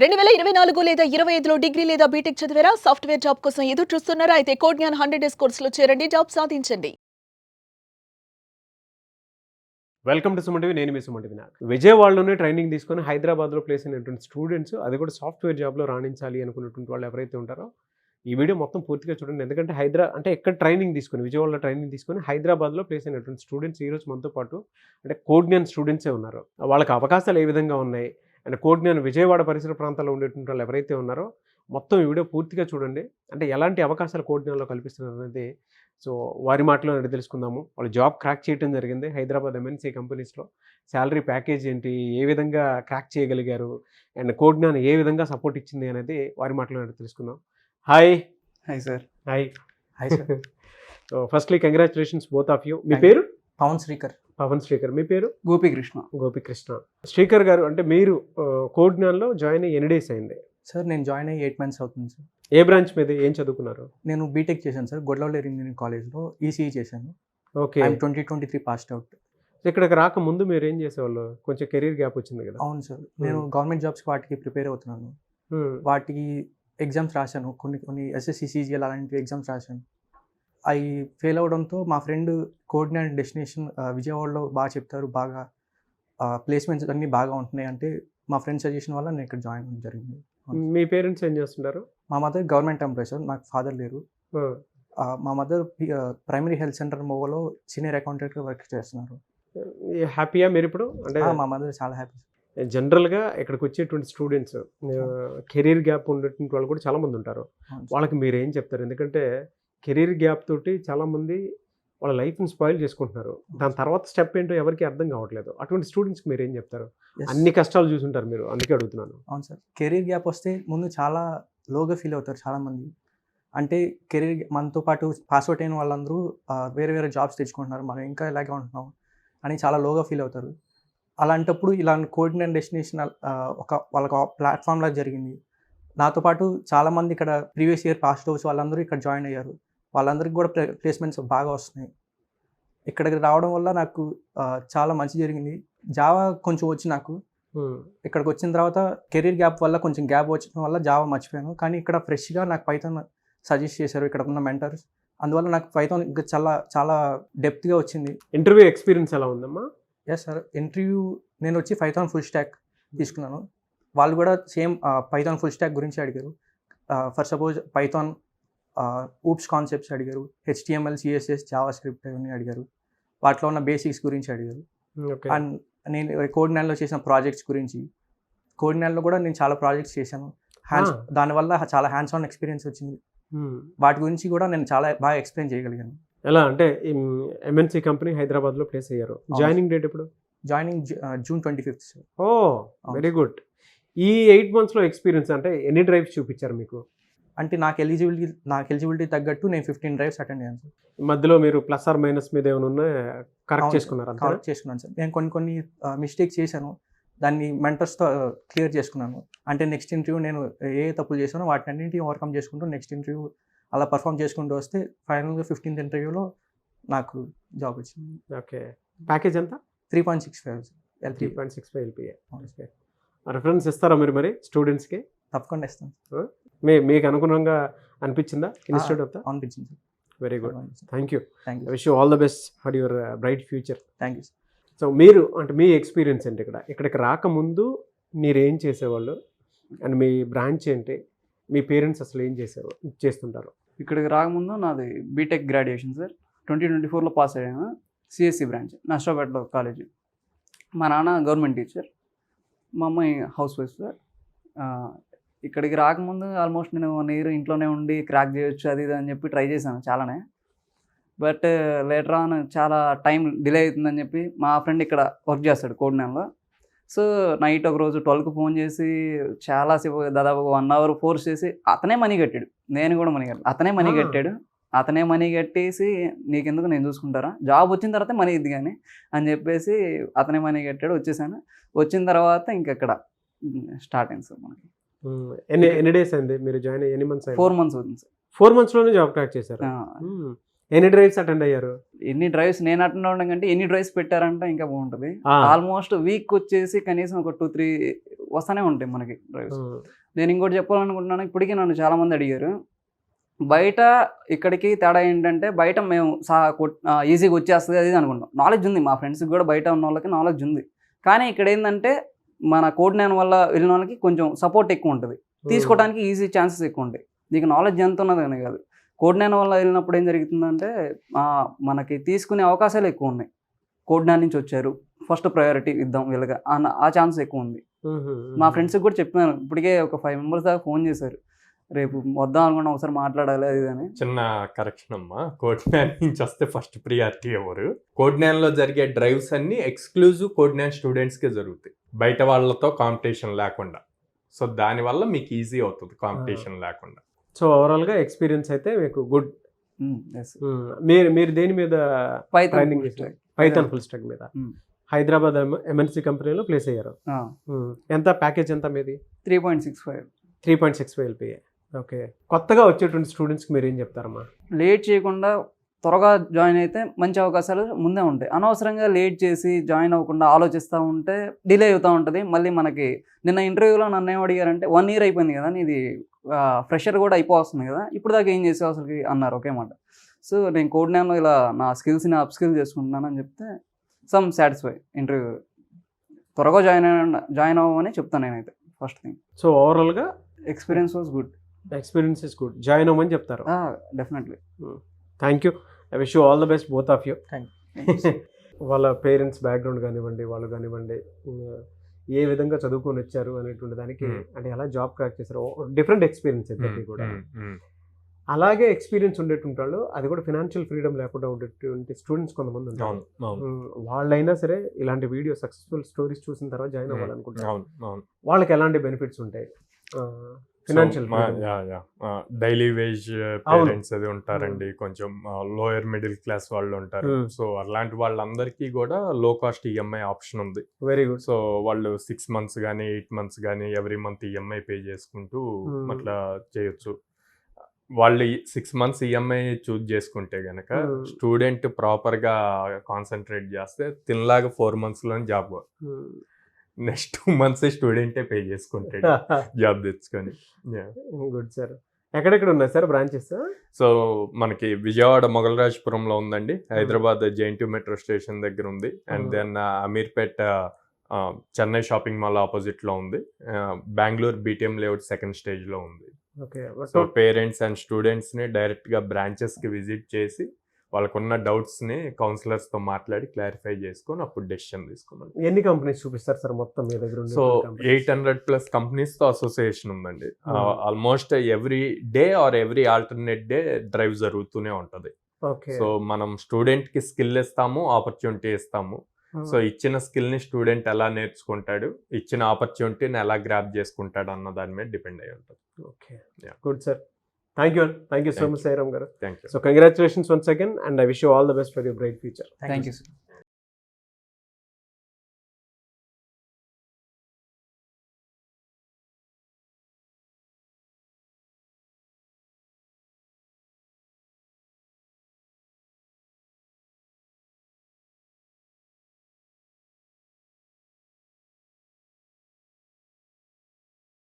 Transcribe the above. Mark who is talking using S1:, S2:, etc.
S1: 2024 లేదా 25లో డిగ్రీ లేదా బీటెక్ చదివారా? సాఫ్ట్‌వేర్ జాబ్ కోసం ఎదురు చూస్తున్నారా? అయితే కోడ్ జ్ఞాన్ 100 డేస్ కోర్సులో చేరండి, జాబ్ సాధించండి.
S2: Welcome to Suman TV. నేను మీ సుమన్ టీవీ. విజయవాడలోనే ట్రైనింగ్ తీసుకొని హైదరాబాద్లో ప్లేస్ అయినటువంటి స్టూడెంట్స్, అది కూడా సాఫ్ట్వేర్ జాబ్లో రాణించాలి అనుకున్నటువంటి వాళ్ళు ఎవరైతే ఉంటారో ఈ వీడియో మొత్తం పూర్తిగా చూడండి. ఎందుకంటే ఎక్కడ ట్రైనింగ్ తీసుకొని, విజయవాడలో ట్రైనింగ్ తీసుకొని హైదరాబాద్లో ప్లేస్ అయినటువంటి స్టూడెంట్స్ ఈరోజు మనతో పాటు అంటే కోడ్ జ్ఞాన్ స్టూడెంట్సే ఉన్నారు. వాళ్ళకి అవకాశాలు ఏ విధంగా ఉన్నాయి అండ్ కోడ్ జ్ఞాన్ విజయవాడ పరిసర ప్రాంతాల్లో ఉండేటువంటి వాళ్ళు ఎవరైతే ఉన్నారో మొత్తం ఈ వీడియో పూర్తిగా చూడండి. అంటే ఎలాంటి అవకాశాలు కోడ్ జ్ఞాన్లో కల్పిస్తున్నారు అనేది సో వారి మాటలో అడిగి తెలుసుకుందాము. వాళ్ళు జాబ్ క్రాక్ చేయడం జరిగింది హైదరాబాద్ ఎంఎన్సీ కంపెనీస్లో. శాలరీ ప్యాకేజ్ ఏంటి, ఏ విధంగా క్రాక్ చేయగలిగారు అండ్ కోడ్ జ్ఞాన్ ఏ విధంగా సపోర్ట్ ఇచ్చింది అనేది వారి మాటలో అడిగి తెలుసుకుందాం. Hi.
S3: Hi sir.
S2: Hi.
S3: Hi sir.
S2: So firstly congratulations both of you. మీ పేరు?
S3: పవన్ శ్రీకర్.
S2: పవన్ శ్రీకర్. మీ పేరు?
S3: గోపికృష్ణ.
S2: గోపికృష్ణ. శ్రీకర్ గారు, అంటే మీరు కోడ్ జ్ఞాన్లో జాయిన్ అయ్యి ఎన్ని డేస్ అయింది?
S3: సార్ నేను జాయిన్ అయ్యి 8 months అవుతుంది సార్.
S2: ఏ బ్రాంచ్ మీద ఏం చదువుకున్నారు?
S3: నేను బీటెక్ చేశాను సార్, గొడ్లవల్లి ఇంజనీరింగ్ కాలేజ్లో ఈసీఈ చేశాను.
S2: ఓకే.
S3: 2023 passed out.
S2: ఇక్కడికి రాకముందు మీరు ఏం చేసేవాళ్ళు? కొంచెం కెరీర్ గ్యాప్ వచ్చింది కదా?
S3: అవును సార్, నేను గవర్నమెంట్ జాబ్స్కి వాటికి ప్రిపేర్ అవుతున్నాను. వాటికి ఎగ్జామ్స్ రాశాను, కొన్ని ఎస్ఎస్సి సిజిఎల్ అలాంటి ఎగ్జామ్స్ రాశాను. అవి ఫెయిల్ అవడంతో మా ఫ్రెండ్ కోడ్ జ్ఞాన్ డెస్టినేషన్ విజయవాడలో బాగా చెప్తారు, బాగా ప్లేస్మెంట్స్ అన్నీ బాగా ఉంటున్నాయి అంటే మా ఫ్రెండ్ సజెషన్ వల్ల నేను ఇక్కడ జాయిన్ అవ్వడం జరిగింది.
S2: మీ పేరెంట్స్ ఏం చేస్తుంటారు?
S3: మా మదర్ గవర్నమెంట్ ఎంప్లాయీ సార్, నాకు ఫాదర్ లేరు. మా మదర్ ప్రైమరీ హెల్త్ సెంటర్ మోవలో సీనియర్ అకౌంటెంట్గా వర్క్ చేస్తున్నారు.
S2: హ్యాపీయా మీరు ఇప్పుడు? అంటే
S3: మా మదర్ చాలా హ్యాపీ.
S2: జనరల్గా ఇక్కడికి వచ్చేటువంటి స్టూడెంట్స్ కెరీర్ గ్యాప్ ఉండేటువంటి వాళ్ళు కూడా చాలామంది ఉంటారు. వాళ్ళకి మీరు ఏం చెప్తారు? ఎందుకంటే కెరీర్ గ్యాప్ తోటి చాలామంది వాళ్ళ లైఫ్ని స్పాయిల్ చేసుకుంటున్నారు. దాని తర్వాత స్టెప్ ఏంటో ఎవరికి అర్థం కావట్లేదు. అటువంటి స్టూడెంట్స్కి మీరు ఏం చెప్తారు? అన్ని కష్టాలు చూసుంటారు మీరు, అందుకే అడుగుతున్నాను.
S3: అవును సార్, కెరీర్ గ్యాప్ వస్తే ముందు చాలా లోగా ఫీల్ అవుతారు చాలామంది. అంటే కెరీర్ మనతో పాటు పాస్అవుట్ అయిన వాళ్ళందరూ వేరే వేరే జాబ్స్ తెచ్చుకుంటున్నారు, మనం ఇంకా ఇలాగే ఉంటున్నాం అని చాలా లోగా ఫీల్ అవుతారు. అలాంటప్పుడు ఇలాంటి కోడ్ జ్ఞాన్ డెస్టినేషన్ వాళ్ళకి ప్లాట్ఫామ్ లాగా జరిగింది. నాతో పాటు చాలామంది ఇక్కడ ప్రీవియస్ ఇయర్ పాస్డ్ అవుట్స్ వాళ్ళందరూ ఇక్కడ జాయిన్ అయ్యారు. వాళ్ళందరికీ కూడా ప్లేస్మెంట్స్ బాగా వస్తున్నాయి. ఇక్కడికి రావడం వల్ల నాకు చాలా మంచి జరిగింది. జావా కొంచెం వచ్చి నాకు ఇక్కడికి వచ్చిన తర్వాత కెరీర్ గ్యాప్ వల్ల కొంచెం గ్యాప్ వచ్చడం వల్ల జావా మర్చిపోయాను. కానీ ఇక్కడ ఫ్రెష్గా నాకు పైథాన్ సజెస్ట్ చేశారు ఇక్కడ ఉన్న మెంటర్స్. అందువల్ల నాకు పైథాన్ ఇంకా చాలా చాలా డెప్త్గా వచ్చింది.
S2: ఇంటర్వ్యూ ఎక్స్పీరియన్స్ ఎలా ఉందమ్మా?
S3: ఎస్ సార్, ఇంటర్వ్యూ నేను వచ్చి పైథాన్ ఫుల్ స్టాక్ తీసుకున్నాను. వాళ్ళు కూడా సేమ్ పైథాన్ ఫుల్ స్టాక్ గురించి అడిగారు. For suppose Python oops concepts అడిగారు, HTML, CSS, జావా స్క్రిప్ట్ అవన్నీ అడిగారు. వాటిలో ఉన్న బేసిక్స్ గురించి అడిగారు. అండ్ నేను కోడ్ జ్ఞాన్లో చేసిన ప్రాజెక్ట్స్ గురించి, కోడ్ జ్ఞాన్లో కూడా నేను చాలా ప్రాజెక్ట్స్ చేశాను. దానివల్ల చాలా హ్యాండ్స్ ఆన్ ఎక్స్పీరియన్స్ వచ్చింది. వాటి గురించి కూడా నేను చాలా బాగా ఎక్స్ప్లెయిన్ చేయగలిగాను.
S2: ఎలా అంటే ఎంఎన్సీ కంపెనీ హైదరాబాద్లో ప్లేస్ అయ్యారు. జాయినింగ్ డేట్ ఎప్పుడు?
S3: Joining June 25th sir.
S2: Oh very good. ఈ 8 monthsలో ఎక్స్పీరియన్స్ అంటే ఎన్ని డ్రైవ్స్ చూపించారు మీకు?
S3: అంటే నాకు ఎలిజిబిలిటీ తగ్గట్టు నేను 15 drives అటెండ్ అయ్యాను సార్.
S2: మధ్యలో మీరు ప్లస్ ఆర్ మైనస్ మీద ఏమైనా ఉన్నా కరెక్ట్ చేసుకున్నారు?
S3: కరెక్ట్ చేసుకున్నాను సార్. నేను కొన్ని మిస్టేక్స్ చేశాను, దాన్ని మెంటర్స్తో క్లియర్ చేసుకున్నాను. అంటే నెక్స్ట్ ఇంటర్వ్యూ నేను ఏ తప్పులు చేశానో వాటిని అన్నింటినీ ఓవర్కమ్ చేసుకుంటూ నెక్స్ట్ ఇంటర్వ్యూ అలా పర్ఫామ్ చేసుకుంటూ వస్తే ఫైనల్గా 15th ఇంటర్వ్యూలో నాకు జాబ్ వచ్చింది.
S2: ఓకే. ప్యాకేజ్ ఎంత?
S3: 3.65
S2: 3.65 LPA. ఓకే. రిఫరెన్స్ ఇస్తారా మీరు మరి స్టూడెంట్స్కి?
S3: తప్పకుండా ఇస్తాను.
S2: మీకు అనుగుణంగా అనిపించిందా ఇన్స్టిట్యూట్ అంతా?
S3: అనిపించింది sir.
S2: Very good. Thank you. Wish you
S3: you.
S2: All the best for your bright future.
S3: Thank you sir.
S2: So మీరు అంటే మీ ఎక్స్పీరియన్స్ ఏంటి ఇక్కడికి రాకముందు మీరు ఏం చేసేవాళ్ళు అండ్ మీ బ్రాంచ్ ఏంటి, మీ పేరెంట్స్ అసలు ఏం చేస్తుంటారు?
S4: ఇక్కడికి రాకముందు నాది బీటెక్ గ్రాడ్యుయేషన్ సార్. 2024లో పాస్ అయ్యాను. సిఎస్సి బ్రాంచ్, నష్టపేటలో కాలేజ్. మా నాన్న గవర్నమెంట్ టీచర్, మా అమ్మాయి హౌస్ వైఫ్ సార్. ఇక్కడికి రాకముందు ఆల్మోస్ట్ నేను 1 year ఇంట్లోనే ఉండి క్రాక్ చేయొచ్చు అది ఇది అని చెప్పి ట్రై చేశాను చాలానే. బట్ లేటర్ ఆన్ చాలా టైం డిలే అవుతుందని చెప్పి మా ఫ్రెండ్ ఇక్కడ వర్క్ చేస్తాడు కోడ్ జ్ఞాన్లో. సో నైట్ ఒక రోజు 12కి ఫోన్ చేసి చాలాసేపు దాదాపు 1 hour ఫోర్స్ చేసి అతనే మనీ కట్టాడు. నేను కూడా మనీ కట్టాను. అతనే మనీ కట్టాడు. అతనే మనీ కట్టేసి నీకెందుకు నేను చూసుకుంటారా, జాబ్ వచ్చిన తర్వాత మనీ ఇద్ది కానీ అని చెప్పేసి అతనే మనీ కట్టాడు. వచ్చేసాను. వచ్చిన తర్వాత ఇంకెక్కడ స్టార్ట్ అయింది సార్ మనకి.
S2: ఎన్ని డేస్ అయింది మీరు జాయిన్ అయ్యి? ఎన్ని మంత్స్?
S4: 4 months అవుతుంది సార్.
S2: 4 monthsలోనే జాబ్ క్రాక్ చేశారు. ఎన్ని డ్రైవ్స్ అటెండ్ అయ్యారు?
S4: ఎన్ని డ్రైవ్స్ నేను అటెండ్ అవ్వడం కంటే ఎన్ని డ్రైవ్స్ పెట్టారంటే ఇంకా బాగుంటుంది. ఆల్మోస్ట్ వీక్ వచ్చేసి కనీసం ఒక 2-3 వస్తానే ఉంటాయి మనకి డ్రైవ్స్. నేను ఇంకోటి చెప్పాలనుకుంటున్నాను, ఇప్పటికీ నన్ను చాలా మంది అడిగారు, బయట ఇక్కడికి తేడా ఏంటంటే బయట మేము ఈజీగా వచ్చేస్తుంది అది అనుకుంటాం. నాలెడ్జ్ ఉంది, మా ఫ్రెండ్స్కి కూడా బయట ఉన్న వాళ్ళకి నాలెడ్జ్ ఉంది. కానీ ఇక్కడ ఏంటంటే మన కోడ్ 9 వల్ల వెళ్ళిన వాళ్ళకి కొంచెం సపోర్ట్ ఎక్కువ ఉంటుంది, తీసుకోవడానికి ఈజీ ఛాన్సెస్ ఎక్కువ ఉంటాయి. నీకు నాలెడ్జ్ ఎంత ఉన్నది అని కాదు, కోడ్ 9 వల్ల వెళ్ళినప్పుడు ఏం జరుగుతుందంటే మనకి తీసుకునే అవకాశాలు ఎక్కువ ఉన్నాయి. కోడ్ 9 నుంచి వచ్చారు, ఫస్ట్ ప్రయారిటీ ఇద్దాం వీళ్ళగా అన్న ఆ ఛాన్స్ ఎక్కువ ఉంది. మా ఫ్రెండ్స్కి కూడా చెప్పినాను, ఇప్పటికే ఒక 5 మెంబర్స్ దాకా ఫోన్ చేశారు, రేపు వద్దాం అనుకున్నా ఒకసారి మాట్లాడాలి అది అని.
S5: చిన్న కరెక్షన్ అమ్మా, కోడ్ 9 నుంచి వస్తే ఫస్ట్ ప్రియారిటీ ఎవరు? కోడ్ 9లో జరిగే డ్రైవ్స్ అన్ని ఎక్స్క్లూజివ్ కోడ్ 9 స్టూడెంట్స్కే జరుగుతాయి, బయట వాళ్ళతో కాంపిటీషన్ లేకుండా. సో దానివల్ల మీకు ఈజీ అవుతుంది కాంపిటీషన్ లేకుండా.
S2: సో ఓవరాల్గా ఎక్స్పీరియన్స్ అయితే మీకు గుడ్.
S4: Yes.
S2: మీరు దేని మీద
S4: Python
S2: training
S4: full stack.
S2: Python full stock మీద హైదరాబాద్ MNC కంపెనీలో ప్లేస్ అయ్యారు. ఎంత ప్యాకేజ్ ఎంత మీది?
S4: 3.65.
S2: 3.65 LPA. ఓకే. కొత్తగా వచ్చేటువంటి స్టూడెంట్స్కి మీరు ఏం చెప్తారమ్మా?
S4: లేట్ చేయకుండా త్వరగా జాయిన్ అయితే మంచి అవకాశాలు ముందే ఉంటాయి. అనవసరంగా లేట్ చేసి జాయిన్ అవ్వకుండా ఆలోచిస్తూ ఉంటే డిలే అవుతూ ఉంటుంది. మళ్ళీ మనకి నిన్న ఇంటర్వ్యూలో నన్ను ఏం అడిగారంటే 1 year అయిపోయింది కదా, నీది ఫ్రెషర్ కూడా అయిపోతుంది కదా, ఇప్పుడు దాకా ఏం చేసావు అసలుకి అన్నారు ఒకే మాట. సో నేను కోడ్ 9లో ఇలా నా స్కిల్స్ని అప్స్కిల్ చేసుకుంటున్నాను అని చెప్తే సమ్ సాటిస్ఫై. ఇంటర్వ్యూ త్వరగా జాయిన్ అవ్వమని చెప్తాను నేనైతే ఫస్ట్ థింగ్.
S2: సో ఓవరాల్గా
S4: experience was good.
S2: Experience is good, join అవ్వమని చెప్తారు.
S4: Definitely.
S2: Thank you. I wish you all the best both of you.
S3: Thank
S2: వాళ్ళ పేరెంట్స్ బ్యాక్గ్రౌండ్ కానివ్వండి, వాళ్ళు కానివ్వండి, ఏ విధంగా చదువుకొని వచ్చారు అనేటువంటి దానికి, అంటే ఎలా జాబ్ క్రాక్ చేశారు, డిఫరెంట్ ఎక్స్పీరియన్స్ ఇద్దరికి కూడా. అలాగే ఎక్స్పీరియన్స్ ఉండేటువంటి వాళ్ళు, అది కూడా ఫినాన్షియల్ ఫ్రీడమ్ లేకుండా ఉండేటువంటి స్టూడెంట్స్ కొంతమంది ఉంటారు. వాళ్ళైనా సరే ఇలాంటి వీడియో సక్సెస్ఫుల్ స్టోరీస్ చూసిన తర్వాత జాయిన్ అవ్వాలనుకుంటారు. వాళ్ళకి ఎలాంటి బెనిఫిట్స్ ఉంటాయి? ఫినాన్షియల్
S5: డైలీ వేజ్ పేరెంట్స్ అది ఉంటారండి, కొంచెం లోయర్ మిడిల్ క్లాస్ వాళ్ళు ఉంటారు. సో అలాంటి వాళ్ళందరికీ కూడా లో కాస్ట్ ఈఎంఐ ఆప్షన్ ఉంది.
S2: Very good.
S5: సో వాళ్ళు 6 months కానీ 8 months కానీ ఎవ్రీ మంత్ ఈఎంఐ పే చేసుకుంటూ అట్లా చేయొచ్చు. వాళ్ళు 6 months ఈఎంఐ చూజ్ చేసుకుంటే గనక స్టూడెంట్ ప్రాపర్గా కాన్సన్ట్రేట్ చేస్తే తినలాగా 4 monthsలో జాబ్, నెక్స్ట్ 2 months స్టూడెంటే పే చేసుకుంటాడు జాబ్ తెచ్చుకొని.
S2: Good sir. ఎక్కడెక్కడ ఉన్నాయి సార్ బ్రాంచెస్?
S5: సో మనకి విజయవాడ మొగలరాజపురంలో ఉందండి, హైదరాబాద్ JNTU మెట్రో స్టేషన్ దగ్గర ఉంది, and then Ameerpet Chennai shopping mall ఆపోజిట్లో ఉంది, Bengaluru BTM layout 2nd stage ఉంది. సో పేరెంట్స్ అండ్ స్టూడెంట్స్ని డైరెక్ట్గా బ్రాంచెస్కి విజిట్ చేసి వాళ్ళకున్న డౌట్స్ని కౌన్సిలర్స్తో మాట్లాడి క్లారిఫై చేసుకొని అప్పుడు డెసిషన్ తీసుకున్నాం.
S2: ఎన్ని కంపెనీస్ చూపిస్తారు సార్ మొత్తం మీ దగ్గర?
S5: సో 800+ కంపెనీస్తో అసోసియేషన్ ఉందండి. Almost every day or every alternate day drive జరుగుతూనే ఉంటుంది. సో మనం స్టూడెంట్కి స్కిల్ ఇస్తాము, ఆపర్చునిటీ ఇస్తాము. సో ఇచ్చిన స్కిల్ని స్టూడెంట్ ఎలా నేర్చుకుంటాడు, ఇచ్చిన ఆపర్చునిటీని ఎలా గ్రాప్ చేసుకుంటాడు అన్న దాని మీద డిపెండ్ అయి ఉంటుంది.
S2: Okay, good sir. Thank you so much, Sairam garu.
S5: Thank you.
S2: So congratulations once again, and I wish you all the best for your bright future.
S4: Thank you, sir.